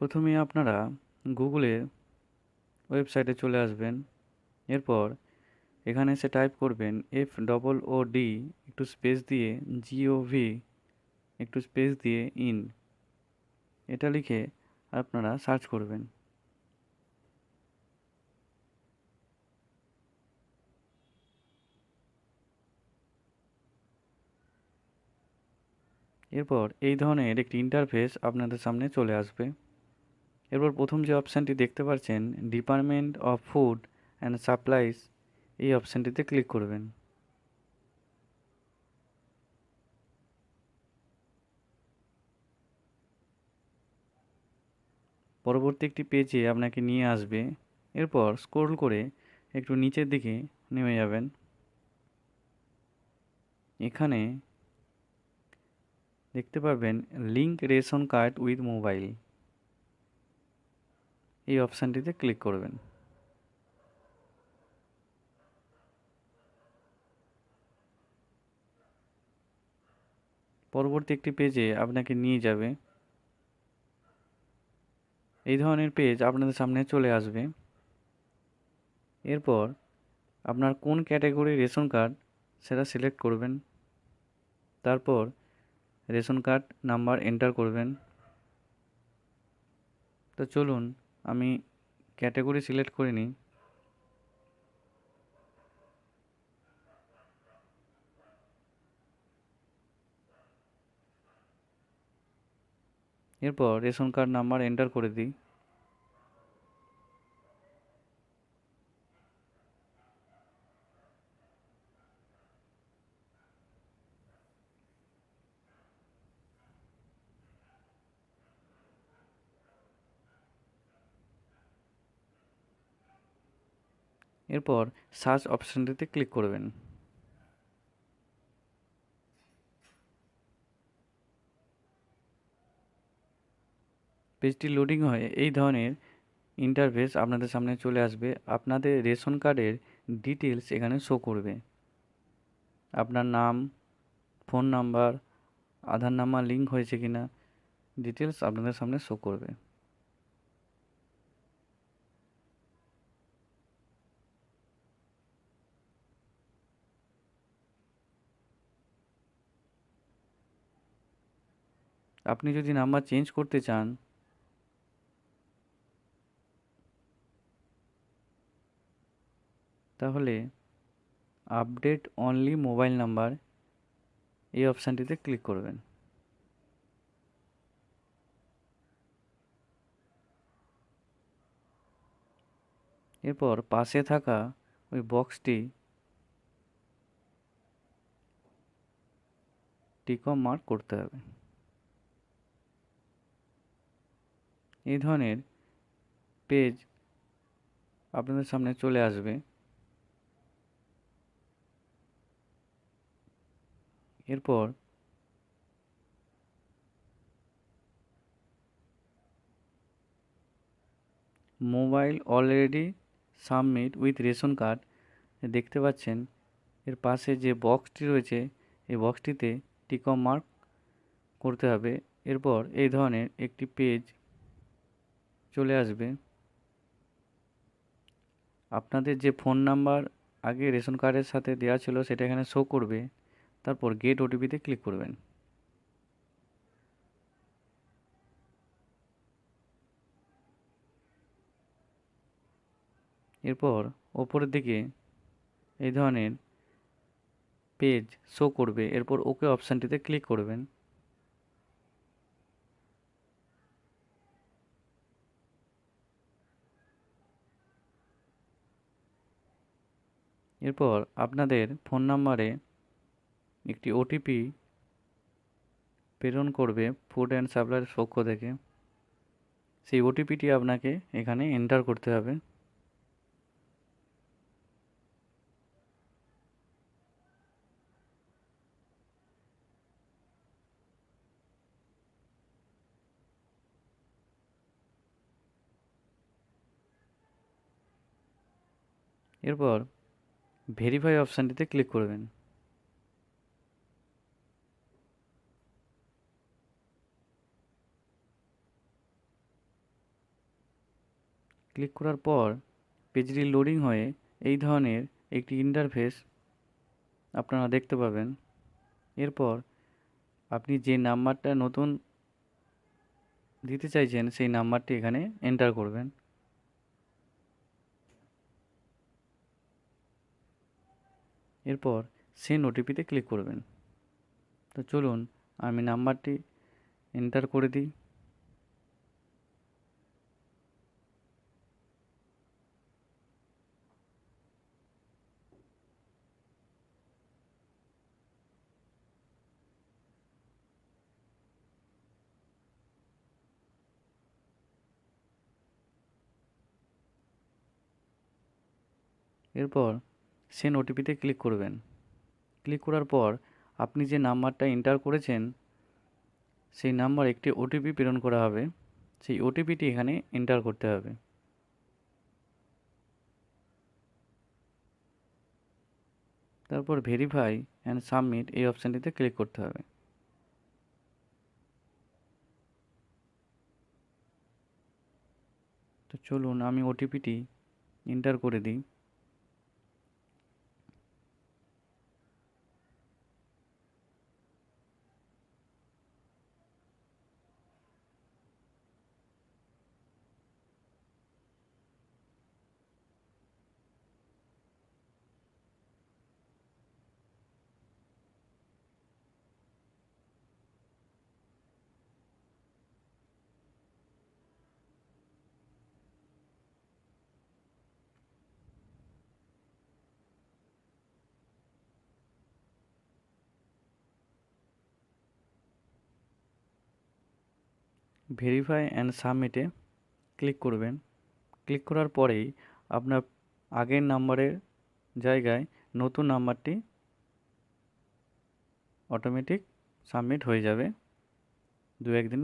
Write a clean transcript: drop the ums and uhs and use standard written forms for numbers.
প্রথমে আপনারা গুগলে ওয়েবসাইটে চলে আসবেন। এরপর এখানে এসে টাইপ করবেন FOOD একটু স্পেস দিয়ে GOV একটু স্পেস দিয়ে ইন, এটা লিখে আপনারা সার্চ করবেন। এরপর এই ধরনের একটি ইন্টারফেস আপনাদের সামনে চলে আসবে। এরপর প্রথম যে অপশানটি দেখতে পাচ্ছেন department of food and supplies, এই অপশানটিতে ক্লিক করবেন। পরবর্তী একটি পেজে আপনাকে নিয়ে আসবে। এরপর স্ক্রোল করে একটু নিচের দিকে নেমে যাবেন। এখানে দেখতে পাবেন link ration card with mobile, এই অপশানটিতে ক্লিক করবেন। পরবর্তী একটি পেজে আপনাকে নিয়ে যাবে। এই ধরনের পেজ আপনাদের সামনে চলে আসবে। এরপর আপনার কোন ক্যাটাগরির রেশন কার্ড সেটা সিলেক্ট করবেন। তারপর রেশন কার্ড নাম্বার এন্টার করবেন। তো চলুন আমি ক্যাটাগরি সিলেক্ট করে নিই। এরপর রেশন কার্ড নাম্বার এন্টার করে দিই। এরপর সার্চ অপশানটিতে ক্লিক করবেন। পেজটি লোডিং হয়ে এই ধরনের ইন্টারফেস আপনাদের সামনে চলে আসবে। আপনাদের রেশন কার্ডের ডিটেলস এখানে শো করবে। আপনার নাম, ফোন নাম্বার, আধার নাম্বার লিঙ্ক হয়েছে কিনা, ডিটেলস আপনাদের সামনে শো করবে। আপনি যদি নাম্বার চেঞ্জ করতে চান তাহলে আপডেট অনলি মোবাইল নাম্বার, এই অপশানটিতে ক্লিক করবেন। এরপর পাশে থাকা ওই বক্সটি টিক মার্ক করতে হবে। এই ধরনের পেজ আপনাদের সামনে চলে আসবে। এরপর mobile already submit with ration card দেখতে পাচ্ছেন, এর পাশে যে বক্সটি রয়েছে এই বক্সটিতে টিক মার্ক করতে হবে। এরপর এই ধরনের একটি পেজ চলে আসবে। আপনাদের যে ফোন নাম্বার আগে রেশন কার্ডের সাথে দেওয়া ছিল সেটা এখানে শো করবে। তারপর গেট ওটিপিতে ক্লিক করবেন। এরপর ওপরের দিকে এই ধরনের পেজ শো করবে। এরপর ওকে অপশানটিতে ক্লিক করবেন। এরপর আপনাদের ফোন নাম্বারে একটি ওটিপি প্রেরণ করবে ফুড অ্যান্ড সাপ্লাইয়ের পক্ষ থেকে। সেই ওটিপিটি আপনাকে এখানে এন্টার করতে হবে। এরপর ভেরিফাই অপশানটিতে ক্লিক করবেন। ক্লিক করার পর পেজটি লোডিং হয়ে এই ধরনের একটি ইন্টারফেস আপনারা দেখতে পাবেন। এরপর আপনি যে নাম্বারটা নতুন দিতে চাইছেন সেই নাম্বারটি এখানে এন্টার করবেন। এরপর সেন্ড ওটিপিতে ক্লিক করবেন। তো চলুন আমি নাম্বারটি এন্টার করে দিই। এরপর সেন্ড ওটিপিতে ক্লিক করবেন। ক্লিক করার পর আপনি যে নাম্বারটা এন্টার করেছেন সেই নাম্বার একটি ওটিপি প্রেরণ করা হবে, সেই ওটিপিটি এখানে এন্টার করতে হবে। তারপর ভেরিফাই অ্যান্ড সাবমিট এই অপশানটিতে ক্লিক করতে হবে। তো চলুন আমি ওটিপিটি এন্টার করে দিই। ভেরিফাই অ্যান্ড সাবমিটে ক্লিক করবেন। ক্লিক করার পরেই আপনার আগের নাম্বারের জায়গায় নতুন নাম্বারটি অটোমেটিক সাবমিট হয়ে যাবে 2-1 দিন